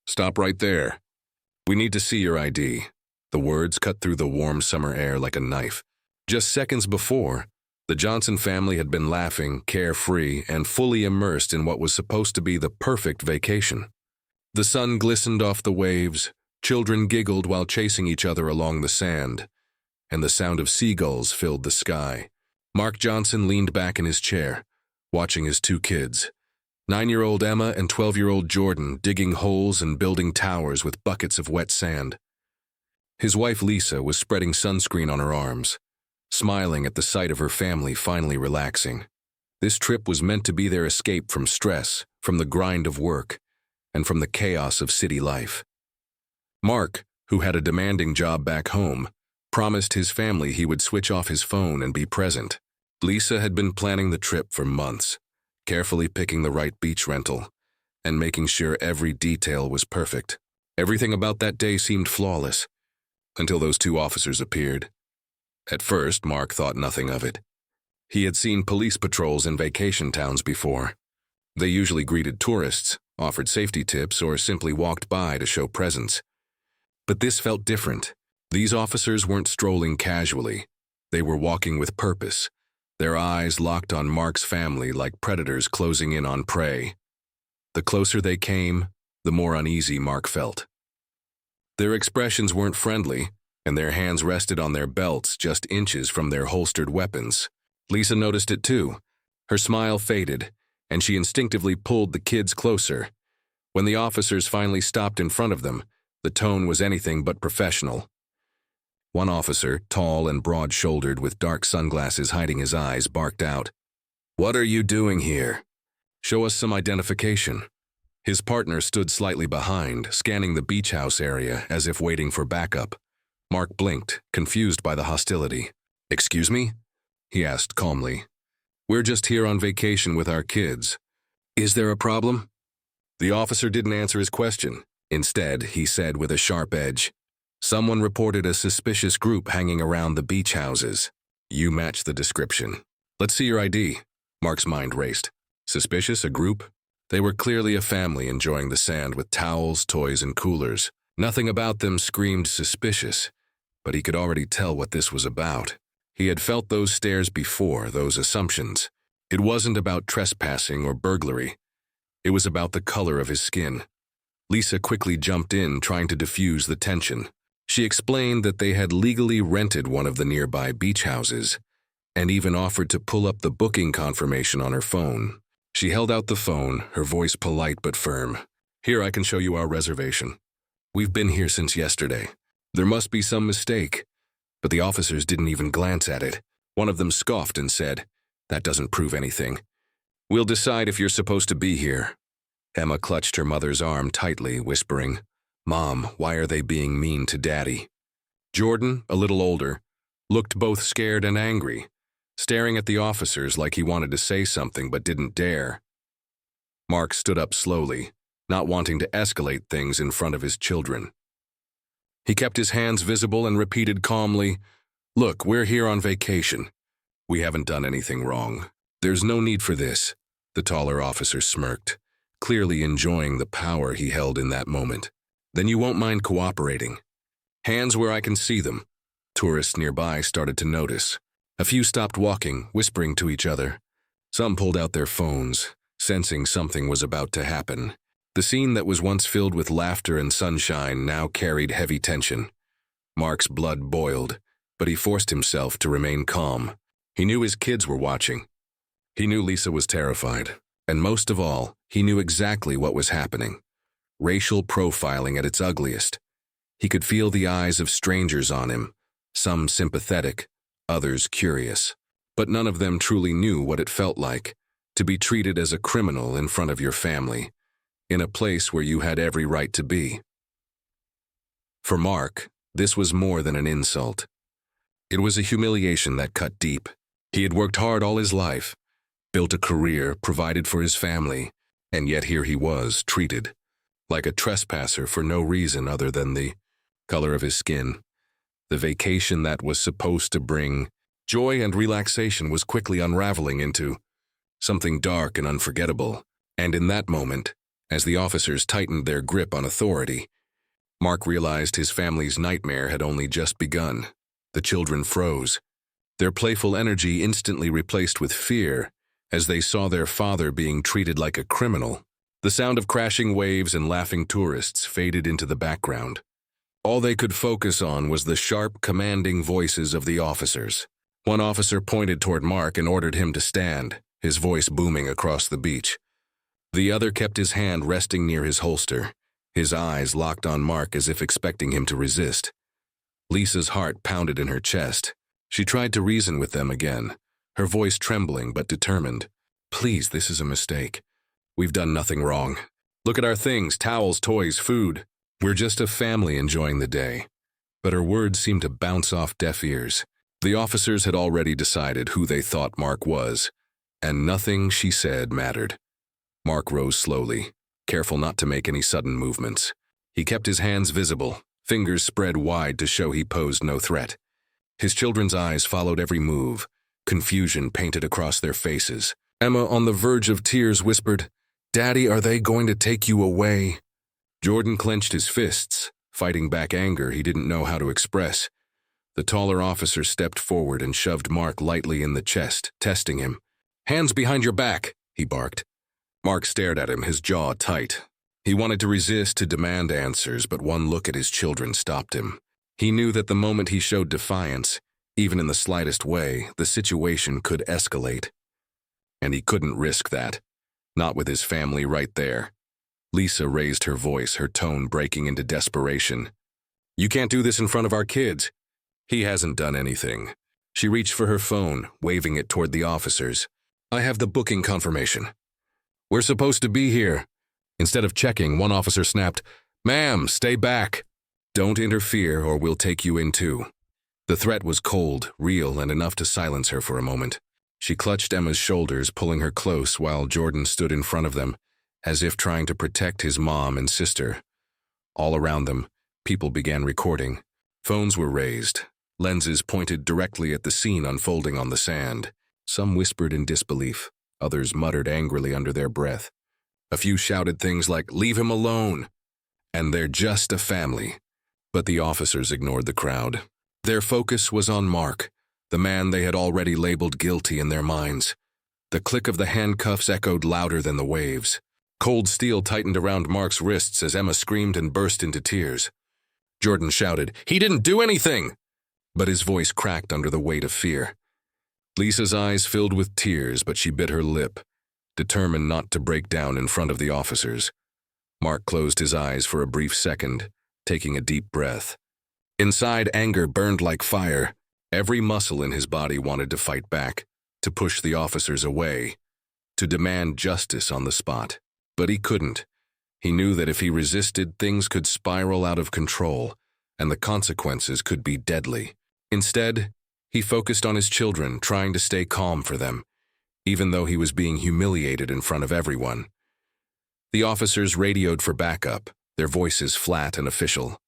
Stop right there. We need to see your ID. The words cut through the warm summer air like a knife. Just seconds before, the Johnson family had been laughing, carefree, and fully immersed in what was supposed to be the perfect vacation. The sun glistened off the waves, children giggled while chasing each other along the sand, and the sound of seagulls filled the sky. Mark Johnson leaned back in his chair, watching his two kids, 9-year-old Emma and 12-year-old Jordan, digging holes and building towers with buckets of wet sand. His wife Lisa was spreading sunscreen on her arms, smiling at the sight of her family finally relaxing. This trip was meant to be their escape from stress, from the grind of work, and from the chaos of city life. Mark, who had a demanding job back home, promised his family he would switch off his phone and be present. Lisa had been planning the trip for months, carefully picking the right beach rental, and making sure every detail was perfect. Everything about that day seemed flawless, until those two officers appeared. At first, Mark thought nothing of it. He had seen police patrols in vacation towns before. They usually greeted tourists, offered safety tips, or simply walked by to show presence. But this felt different. These officers weren't strolling casually. They were walking with purpose, their eyes locked on Mark's family like predators closing in on prey. The closer they came, the more uneasy Mark felt. Their expressions weren't friendly, and their hands rested on their belts just inches from their holstered weapons. Lisa noticed it too. Her smile faded, and she instinctively pulled the kids closer. When the officers finally stopped in front of them, the tone was anything but professional. One officer, tall and broad-shouldered with dark sunglasses hiding his eyes, barked out, "What are you doing here? Show us some identification." His partner stood slightly behind, scanning the beach house area as if waiting for backup. Mark blinked, confused by the hostility. "Excuse me?" he asked calmly. "We're just here on vacation with our kids. Is there a problem?" The officer didn't answer his question. Instead, he said with a sharp edge, "Someone reported a suspicious group hanging around the beach houses. You match the description. Let's see your ID." Mark's mind raced. Suspicious, a group? They were clearly a family enjoying the sand with towels, toys, and coolers. Nothing about them screamed suspicious, but he could already tell what this was about. He had felt those stares before, those assumptions. It wasn't about trespassing or burglary. It was about the color of his skin. Lisa quickly jumped in, trying to diffuse the tension. She explained that they had legally rented one of the nearby beach houses, and even offered to pull up the booking confirmation on her phone. She held out the phone, her voice polite but firm. "Here, I can show you our reservation. We've been here since yesterday. There must be some mistake." But the officers didn't even glance at it. One of them scoffed and said, "That doesn't prove anything. We'll decide if you're supposed to be here." Emma clutched her mother's arm tightly, whispering, "Mom, why are they being mean to Daddy?" Jordan, a little older, looked both scared and angry, staring at the officers like he wanted to say something but didn't dare. Mark stood up slowly, not wanting to escalate things in front of his children. He kept his hands visible and repeated calmly, "Look, we're here on vacation. We haven't done anything wrong. There's no need for this." The taller officer smirked, clearly enjoying the power he held in that moment. "Then you won't mind cooperating. Hands where I can see them." Tourists nearby started to notice. A few stopped walking, whispering to each other. Some pulled out their phones, sensing something was about to happen. The scene that was once filled with laughter and sunshine now carried heavy tension. Mark's blood boiled, but he forced himself to remain calm. He knew his kids were watching. He knew Lisa was terrified, and most of all, he knew exactly what was happening. Racial profiling at its ugliest. He could feel the eyes of strangers on him, some sympathetic, others curious. But none of them truly knew what it felt like to be treated as a criminal in front of your family, in a place where you had every right to be. For Mark, this was more than an insult. It was a humiliation that cut deep. He had worked hard all his life, built a career, provided for his family, and yet here he was, treated like a trespasser for no reason other than the color of his skin. The vacation that was supposed to bring joy and relaxation was quickly unraveling into something dark and unforgettable. And in that moment, As the officers tightened their grip on authority, Mark realized his family's nightmare had only just begun. The children froze, their playful energy instantly replaced with fear as they saw their father being treated like a criminal. The sound of crashing waves and laughing tourists faded into the background. All they could focus on was the sharp, commanding voices of the officers. One officer pointed toward Mark and ordered him to stand, his voice booming across the beach. The other kept his hand resting near his holster, his eyes locked on Mark as if expecting him to resist. Lisa's heart pounded in her chest. She tried to reason with them again, her voice trembling but determined. "Please, this is a mistake. We've done nothing wrong. Look at our things, towels, toys, food. We're just a family enjoying the day." But her words seemed to bounce off deaf ears. The officers had already decided who they thought Mark was, and nothing she said mattered. Mark rose slowly, careful not to make any sudden movements. He kept his hands visible, fingers spread wide to show he posed no threat. His children's eyes followed every move, confusion painted across their faces. Emma, on the verge of tears, whispered, "Daddy, are they going to take you away?" Jordan clenched his fists, fighting back anger he didn't know how to express. The taller officer stepped forward and shoved Mark lightly in the chest, testing him. "Hands behind your back," he barked. Mark stared at him, his jaw tight. He wanted to resist, to demand answers, but one look at his children stopped him. He knew that the moment he showed defiance, even in the slightest way, the situation could escalate. And he couldn't risk that, not with his family right there. Lisa raised her voice, her tone breaking into desperation. "You can't do this in front of our kids. He hasn't done anything." She reached for her phone, waving it toward the officers. "I have the booking confirmation. We're supposed to be here." Instead of checking, one officer snapped, "Ma'am, stay back. Don't interfere or we'll take you in too." The threat was cold, real, and enough to silence her for a moment. She clutched Emma's shoulders, pulling her close while Jordan stood in front of them, as if trying to protect his mom and sister. All around them, people began recording. Phones were raised, lenses pointed directly at the scene unfolding on the sand. Some whispered in disbelief, others muttered angrily under their breath. A few shouted things like, "Leave him alone," and "They're just a family." But the officers ignored the crowd. Their focus was on Mark, the man they had already labeled guilty in their minds. The click of the handcuffs echoed louder than the waves. Cold steel tightened around Mark's wrists as Emma screamed and burst into tears. Jordan shouted, "He didn't do anything!" But his voice cracked under the weight of fear. Lisa's eyes filled with tears, but she bit her lip, determined not to break down in front of the officers. Mark closed his eyes for a brief second, taking a deep breath. Inside, anger burned like fire. Every muscle in his body wanted to fight back, to push the officers away, to demand justice on the spot. But he couldn't. He knew that if he resisted, things could spiral out of control, and the consequences could be deadly. Instead, he focused on his children, trying to stay calm for them, even though he was being humiliated in front of everyone. The officers radioed for backup, their voices flat and official.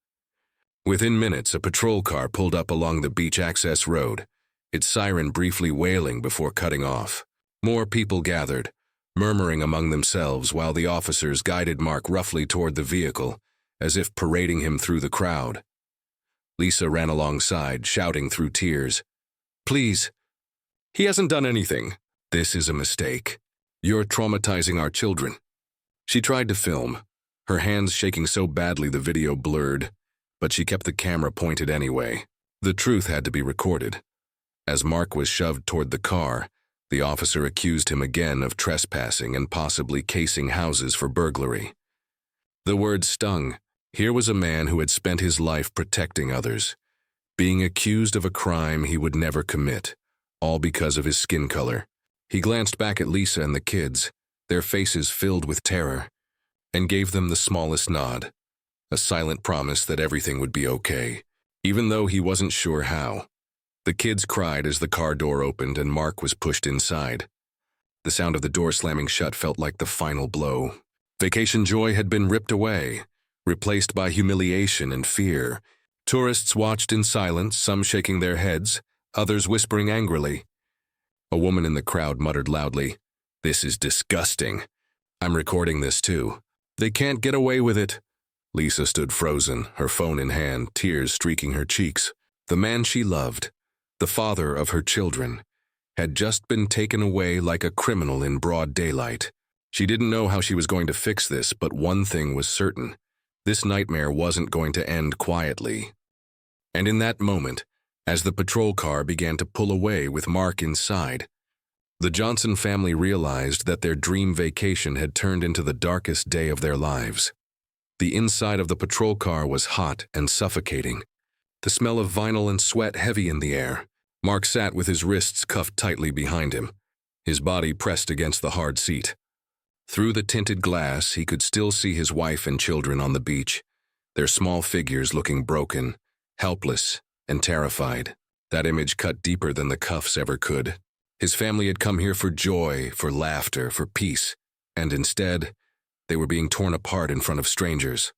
Within minutes, a patrol car pulled up along the beach access road, its siren briefly wailing before cutting off. More people gathered, murmuring among themselves while the officers guided Mark roughly toward the vehicle, as if parading him through the crowd. Lisa ran alongside, shouting through tears, "Please, he hasn't done anything. This is a mistake. You're traumatizing our children." She tried to film, her hands shaking so badly the video blurred, but she kept the camera pointed anyway. The truth had to be recorded. As Mark was shoved toward the car, the officer accused him again of trespassing and possibly casing houses for burglary. The words stung. Here was a man who had spent his life protecting others, being accused of a crime he would never commit, all because of his skin color. He glanced back at Lisa and the kids, their faces filled with terror, and gave them the smallest nod, a silent promise that everything would be okay, even though he wasn't sure how. The kids cried as the car door opened and Mark was pushed inside. The sound of the door slamming shut felt like the final blow. Vacation joy had been ripped away, replaced by humiliation and fear. Tourists watched in silence, some shaking their heads, others whispering angrily. A woman in the crowd muttered loudly, "This is disgusting. I'm recording this too." They can't get away with it. Lisa stood frozen, her phone in hand, tears streaking her cheeks. The man she loved, the father of her children, had just been taken away like a criminal in broad daylight. She didn't know how she was going to fix this, but one thing was certain. This nightmare wasn't going to end quietly. And in that moment, as the patrol car began to pull away with Mark inside, the Johnson family realized that their dream vacation had turned into the darkest day of their lives. The inside of the patrol car was hot and suffocating, the smell of vinyl and sweat heavy in the air. Mark sat with his wrists cuffed tightly behind him, his body pressed against the hard seat. Through the tinted glass, he could still see his wife and children on the beach, their small figures looking broken, helpless, and terrified. That image cut deeper than the cuffs ever could. His family had come here for joy, for laughter, for peace, and instead, they were being torn apart in front of strangers.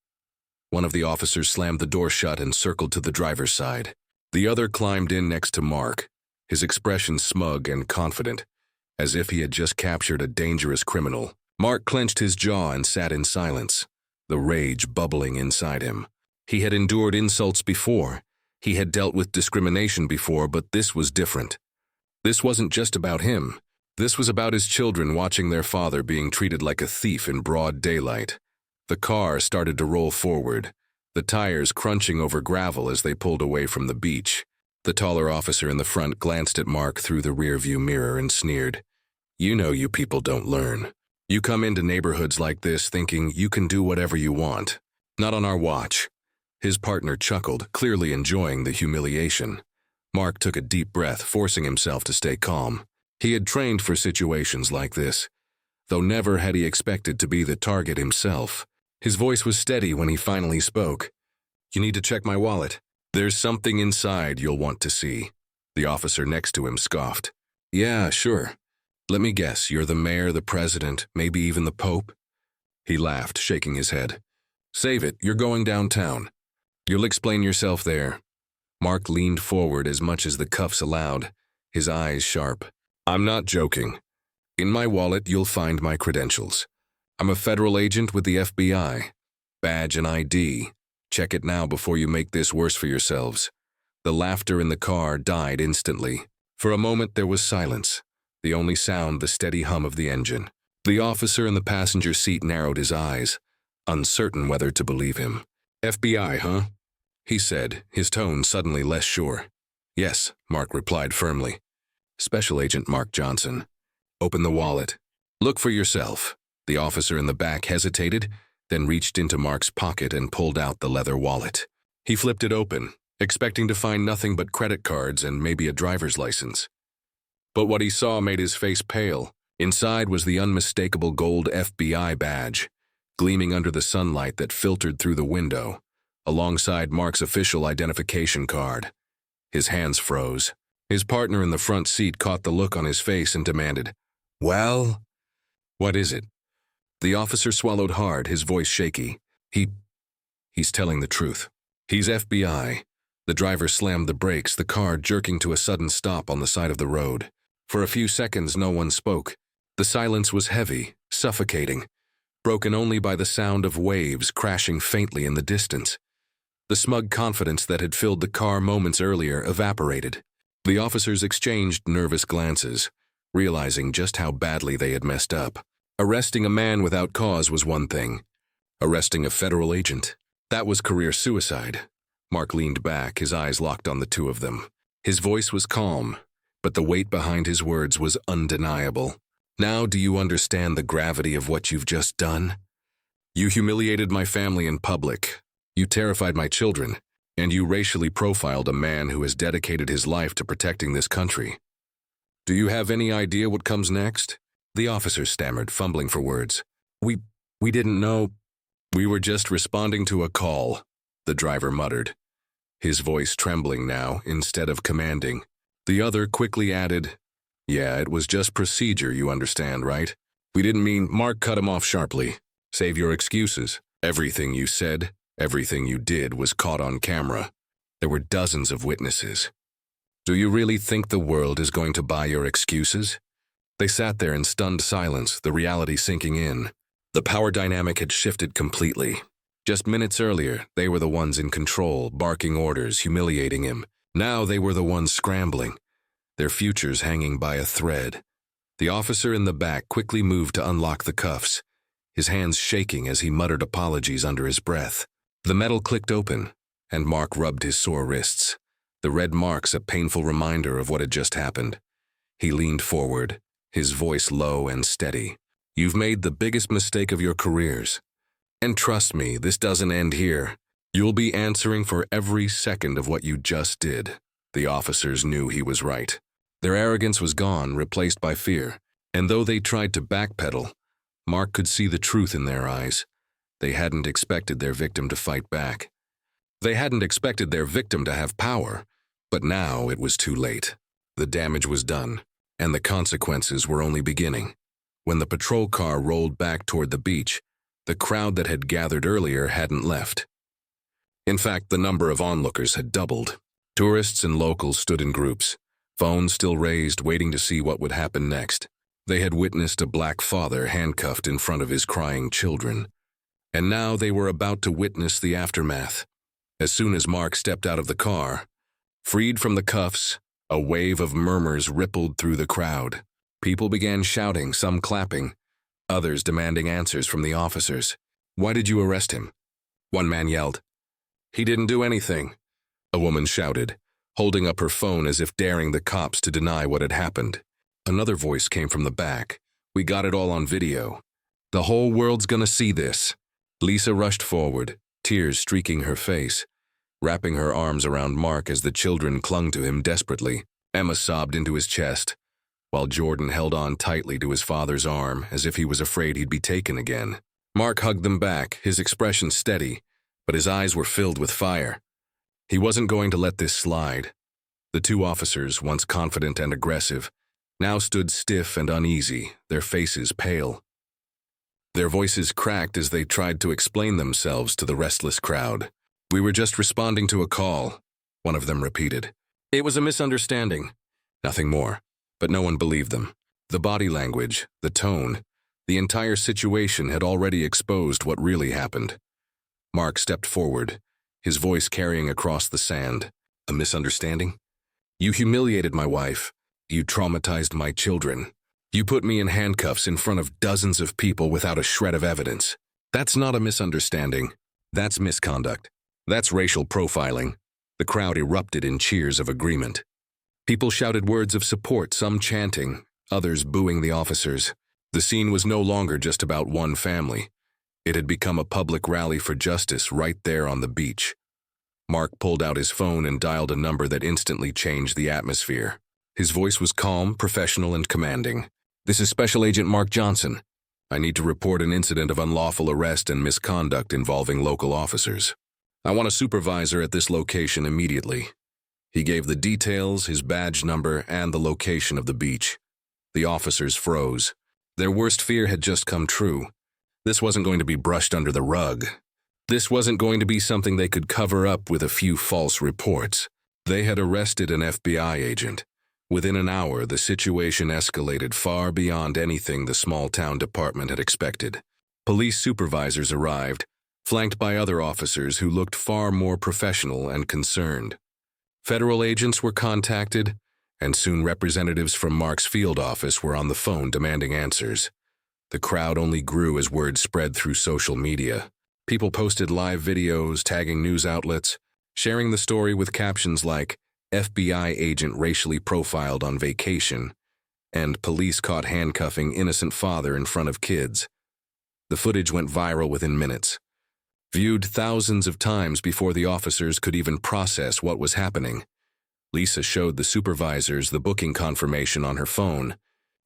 One of the officers slammed the door shut and circled to the driver's side. The other climbed in next to Mark, his expression smug and confident, as if he had just captured a dangerous criminal. Mark clenched his jaw and sat in silence, the rage bubbling inside him. He had endured insults before. He had dealt with discrimination before, but this was different. This wasn't just about him. This was about his children watching their father being treated like a thief in broad daylight. The car started to roll forward, the tires crunching over gravel as they pulled away from the beach. The taller officer in the front glanced at Mark through the rearview mirror and sneered. "You know you people don't learn. You come into neighborhoods like this thinking you can do whatever you want. Not on our watch." His partner chuckled, clearly enjoying the humiliation. Mark took a deep breath, forcing himself to stay calm. He had trained for situations like this, though never had he expected to be the target himself. His voice was steady when he finally spoke. "You need to check my wallet. There's something inside you'll want to see." The officer next to him scoffed. "Yeah, sure. Let me guess, you're the mayor, the president, maybe even the Pope?" He laughed, shaking his head. "Save it, you're going downtown. You'll explain yourself there." Mark leaned forward as much as the cuffs allowed, his eyes sharp. "I'm not joking. In my wallet, you'll find my credentials. I'm a federal agent with the FBI. Badge and ID. Check it now before you make this worse for yourselves." The laughter in the car died instantly. For a moment, there was silence, the only sound the steady hum of the engine. The officer in the passenger seat narrowed his eyes, uncertain whether to believe him. "FBI, huh?" he said, his tone suddenly less sure. "Yes," Mark replied firmly. "Special Agent Mark Johnson. Open the wallet. Look for yourself." The officer in the back hesitated, then reached into Mark's pocket and pulled out the leather wallet. He flipped it open, expecting to find nothing but credit cards and maybe a driver's license. But what he saw made his face pale. Inside was the unmistakable gold FBI badge, gleaming under the sunlight that filtered through the window, alongside Mark's official identification card. His hands froze. His partner in the front seat caught the look on his face and demanded, "Well?" "What is it?" The officer swallowed hard, his voice shaky. He's telling the truth. He's FBI." The driver slammed the brakes, the car jerking to a sudden stop on the side of the road. For a few seconds, no one spoke. The silence was heavy, suffocating, broken only by the sound of waves crashing faintly in the distance. The smug confidence that had filled the car moments earlier evaporated. The officers exchanged nervous glances, realizing just how badly they had messed up. Arresting a man without cause was one thing. Arresting a federal agent, that was career suicide. Mark leaned back, his eyes locked on the two of them. His voice was calm, but the weight behind his words was undeniable. "Now do you understand the gravity of what you've just done? You humiliated my family in public. You terrified my children. And you racially profiled a man who has dedicated his life to protecting this country. Do you have any idea what comes next?" The officer stammered, fumbling for words. We didn't know. "We were just responding to a call," the driver muttered, his voice trembling now instead of commanding. The other quickly added, "Yeah, it was just procedure, you understand, right? We didn't mean—" Mark cut him off sharply. "Save your excuses. Everything you said, everything you did was caught on camera. There were dozens of witnesses. Do you really think the world is going to buy your excuses?" They sat there in stunned silence, the reality sinking in. The power dynamic had shifted completely. Just minutes earlier, they were the ones in control, barking orders, humiliating him. Now they were the ones scrambling, their futures hanging by a thread. The officer in the back quickly moved to unlock the cuffs, his hands shaking as he muttered apologies under his breath. The metal clicked open, and Mark rubbed his sore wrists, the red marks a painful reminder of what had just happened. He leaned forward, his voice low and steady. "You've made the biggest mistake of your careers. And trust me, this doesn't end here. You'll be answering for every second of what you just did." The officers knew he was right. Their arrogance was gone, replaced by fear. And though they tried to backpedal, Mark could see the truth in their eyes. They hadn't expected their victim to fight back. They hadn't expected their victim to have power. But now it was too late. The damage was done, and the consequences were only beginning. When the patrol car rolled back toward the beach, the crowd that had gathered earlier hadn't left. In fact, the number of onlookers had doubled. Tourists and locals stood in groups, phones still raised, waiting to see what would happen next. They had witnessed a black father handcuffed in front of his crying children. And now they were about to witness the aftermath. As soon as Mark stepped out of the car, freed from the cuffs, a wave of murmurs rippled through the crowd. People began shouting, some clapping, others demanding answers from the officers. "Why did you arrest him?" One man yelled. "He didn't do anything," a woman shouted, holding up her phone as if daring the cops to deny what had happened. Another voice came from the back. "We got it all on video. The whole world's gonna see this." Lisa rushed forward, tears streaking her face, wrapping her arms around Mark as the children clung to him desperately. Emma sobbed into his chest, while Jordan held on tightly to his father's arm as if he was afraid he'd be taken again. Mark hugged them back, his expression steady, but his eyes were filled with fire. He wasn't going to let this slide. The two officers, once confident and aggressive, now stood stiff and uneasy, their faces pale. Their voices cracked as they tried to explain themselves to the restless crowd. "We were just responding to a call," one of them repeated. "It was a misunderstanding." Nothing more. But no one believed them. The body language, the tone, the entire situation had already exposed what really happened. Mark stepped forward, his voice carrying across the sand. "A misunderstanding? You humiliated my wife. You traumatized my children. You put me in handcuffs in front of dozens of people without a shred of evidence. That's not a misunderstanding. That's misconduct. That's racial profiling." The crowd erupted in cheers of agreement. People shouted words of support, some chanting, others booing the officers. The scene was no longer just about one family. It had become a public rally for justice right there on the beach. Mark pulled out his phone and dialed a number that instantly changed the atmosphere. His voice was calm, professional, and commanding. "This is Special Agent Mark Johnson. I need to report an incident of unlawful arrest and misconduct involving local officers. I want a supervisor at this location immediately." He gave the details, his badge number, and the location of the beach. The officers froze. Their worst fear had just come true. This wasn't going to be brushed under the rug. This wasn't going to be something they could cover up with a few false reports. They had arrested an FBI agent. Within an hour, the situation escalated far beyond anything the small-town department had expected. Police supervisors arrived, flanked by other officers who looked far more professional and concerned. Federal agents were contacted, and soon representatives from Mark's field office were on the phone demanding answers. The crowd only grew as word spread through social media. People posted live videos, tagging news outlets, sharing the story with captions like, "FBI agent racially profiled on vacation," and "Police caught handcuffing innocent father in front of kids." The footage went viral within minutes, viewed thousands of times before the officers could even process what was happening. Lisa showed the supervisors the booking confirmation on her phone,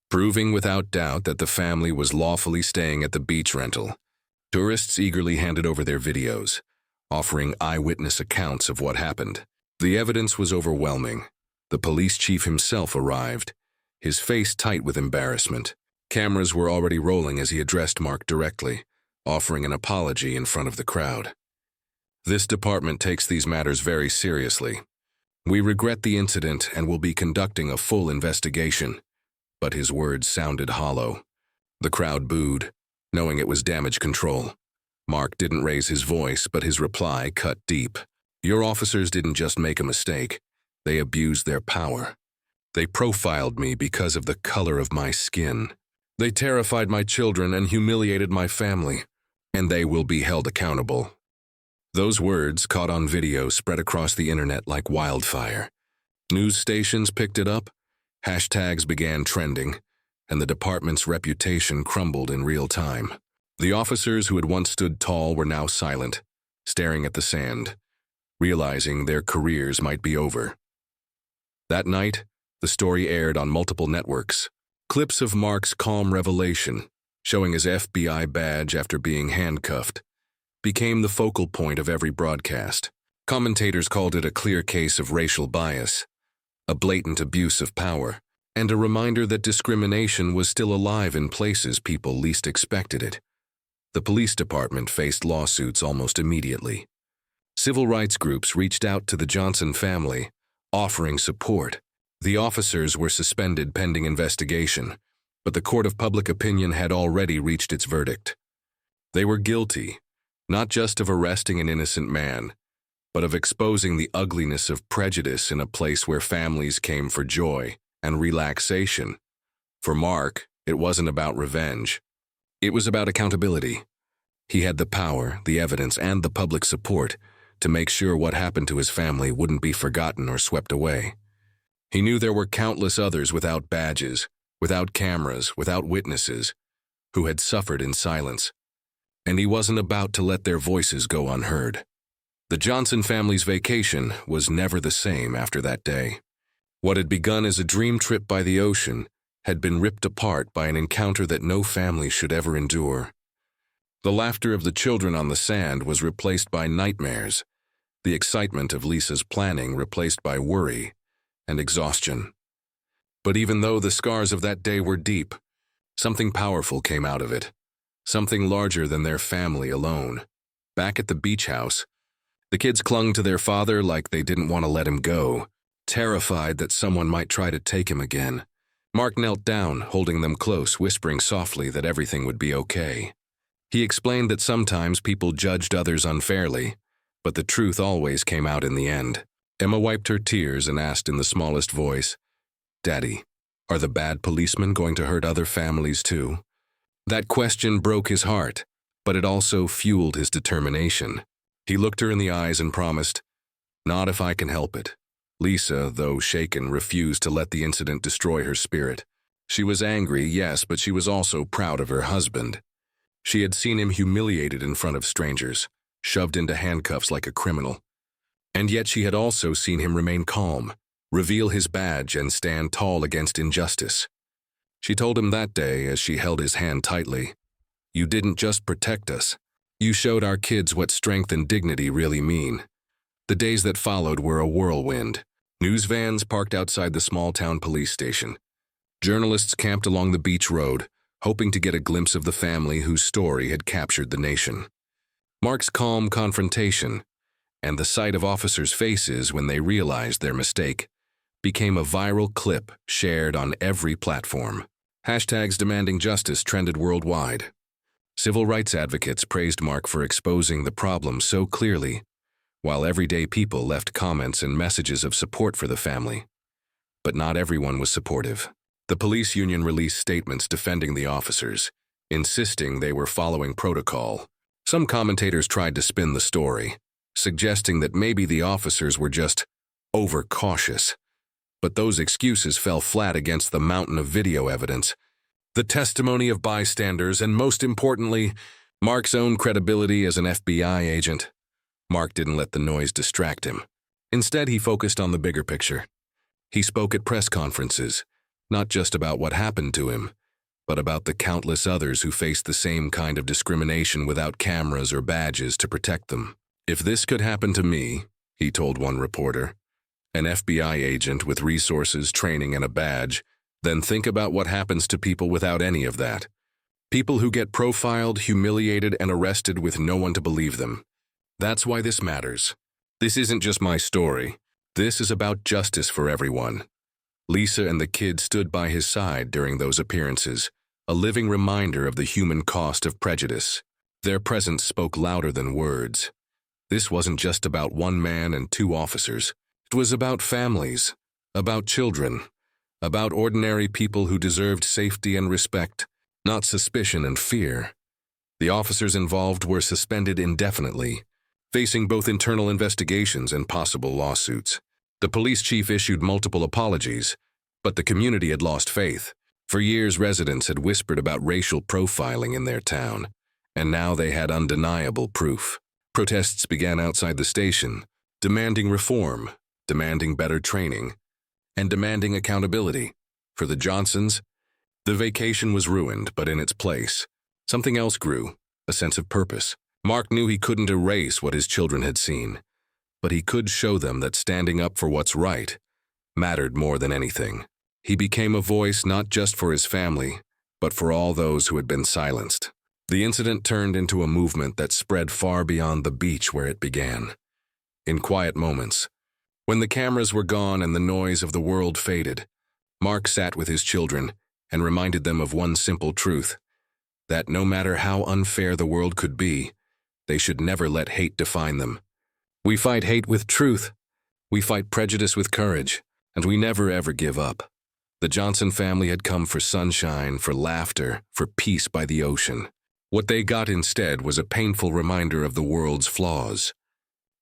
proving without doubt that the family was lawfully staying at the beach rental. Tourists eagerly handed over their videos, offering eyewitness accounts of what happened. The evidence was overwhelming. The police chief himself arrived, his face tight with embarrassment. Cameras were already rolling as he addressed Mark directly, offering an apology in front of the crowd. "This department takes these matters very seriously. We regret the incident and will be conducting a full investigation." But his words sounded hollow. The crowd booed, knowing it was damage control. Mark didn't raise his voice, but his reply cut deep. Your officers didn't just make a mistake. They abused their power. They profiled me because of the color of my skin. They terrified my children and humiliated my family, and they will be held accountable. Those words, caught on video, spread across the internet like wildfire. News stations picked it up, hashtags began trending, and the department's reputation crumbled in real time. The officers who had once stood tall were now silent, staring at the sand, realizing their careers might be over. That night, the story aired on multiple networks. Clips of Mark's calm revelation, showing his FBI badge after being handcuffed, became the focal point of every broadcast. Commentators called it a clear case of racial bias, a blatant abuse of power, and a reminder that discrimination was still alive in places people least expected it. The police department faced lawsuits almost immediately. Civil rights groups reached out to the Johnson family, offering support. The officers were suspended pending investigation, but the court of public opinion had already reached its verdict. They were guilty, not just of arresting an innocent man, but of exposing the ugliness of prejudice in a place where families came for joy and relaxation. For Mark, it wasn't about revenge. It was about accountability. He had the power, the evidence, and the public support to make sure what happened to his family wouldn't be forgotten or swept away. He knew there were countless others without badges, without cameras, without witnesses, who had suffered in silence, and he wasn't about to let their voices go unheard. The Johnson family's vacation was never the same after that day. What had begun as a dream trip by the ocean had been ripped apart by an encounter that no family should ever endure. The laughter of the children on the sand was replaced by nightmares, the excitement of Lisa's planning replaced by worry and exhaustion. But even though the scars of that day were deep, something powerful came out of it, something larger than their family alone. Back at the beach house, the kids clung to their father like they didn't want to let him go, terrified that someone might try to take him again. Mark knelt down, holding them close, whispering softly that everything would be okay. He explained that sometimes people judged others unfairly, but the truth always came out in the end. Emma wiped her tears and asked in the smallest voice, "Daddy, are the bad policemen going to hurt other families too?" That question broke his heart, but it also fueled his determination. He looked her in the eyes and promised, "Not if I can help it." Lisa, though shaken, refused to let the incident destroy her spirit. She was angry, yes, but she was also proud of her husband. She had seen him humiliated in front of strangers, shoved into handcuffs like a criminal. And yet she had also seen him remain calm, reveal his badge, and stand tall against injustice. She told him that day as she held his hand tightly, "You didn't just protect us. You showed our kids what strength and dignity really mean." The days that followed were a whirlwind. News vans parked outside the small-town police station. Journalists camped along the beach road, hoping to get a glimpse of the family whose story had captured the nation. Mark's calm confrontation, and the sight of officers' faces when they realized their mistake, became a viral clip shared on every platform. Hashtags demanding justice trended worldwide. Civil rights advocates praised Mark for exposing the problem so clearly, while everyday people left comments and messages of support for the family. But not everyone was supportive. The police union released statements defending the officers, insisting they were following protocol. Some commentators tried to spin the story, suggesting that maybe the officers were just overcautious. But those excuses fell flat against the mountain of video evidence, the testimony of bystanders, and most importantly, Mark's own credibility as an FBI agent. Mark didn't let the noise distract him. Instead, he focused on the bigger picture. He spoke at press conferences, not just about what happened to him, but about the countless others who faced the same kind of discrimination without cameras or badges to protect them. "If this could happen to me," he told one reporter, "an FBI agent with resources, training, and a badge, then think about what happens to people without any of that. People who get profiled, humiliated, and arrested with no one to believe them. That's why this matters. This isn't just my story. This is about justice for everyone." Lisa and the kids stood by his side during those appearances, a living reminder of the human cost of prejudice. Their presence spoke louder than words. This wasn't just about one man and two officers. It was about families, about children, about ordinary people who deserved safety and respect, not suspicion and fear. The officers involved were suspended indefinitely, facing both internal investigations and possible lawsuits. The police chief issued multiple apologies, but the community had lost faith. For years, residents had whispered about racial profiling in their town, and now they had undeniable proof. Protests began outside the station, demanding reform, demanding better training, and demanding accountability. For the Johnsons, the vacation was ruined, but in its place, something else grew, a sense of purpose. Mark knew he couldn't erase what his children had seen, but he could show them that standing up for what's right mattered more than anything. He became a voice not just for his family, but for all those who had been silenced. The incident turned into a movement that spread far beyond the beach where it began. In quiet moments, when the cameras were gone and the noise of the world faded, Mark sat with his children and reminded them of one simple truth, that no matter how unfair the world could be, they should never let hate define them. We fight hate with truth, we fight prejudice with courage, and we never ever give up. The Johnson family had come for sunshine, for laughter, for peace by the ocean. What they got instead was a painful reminder of the world's flaws.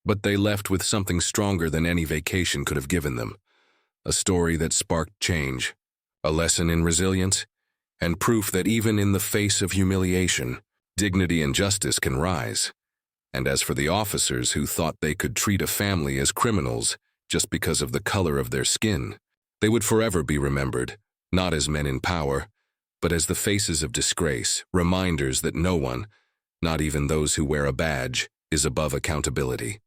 But they left with something stronger than any vacation could have given them. A story that sparked change, a lesson in resilience, and proof that even in the face of humiliation, dignity and justice can rise. And as for the officers who thought they could treat a family as criminals just because of the color of their skin, they would forever be remembered, not as men in power, but as the faces of disgrace, reminders that no one, not even those who wear a badge, is above accountability.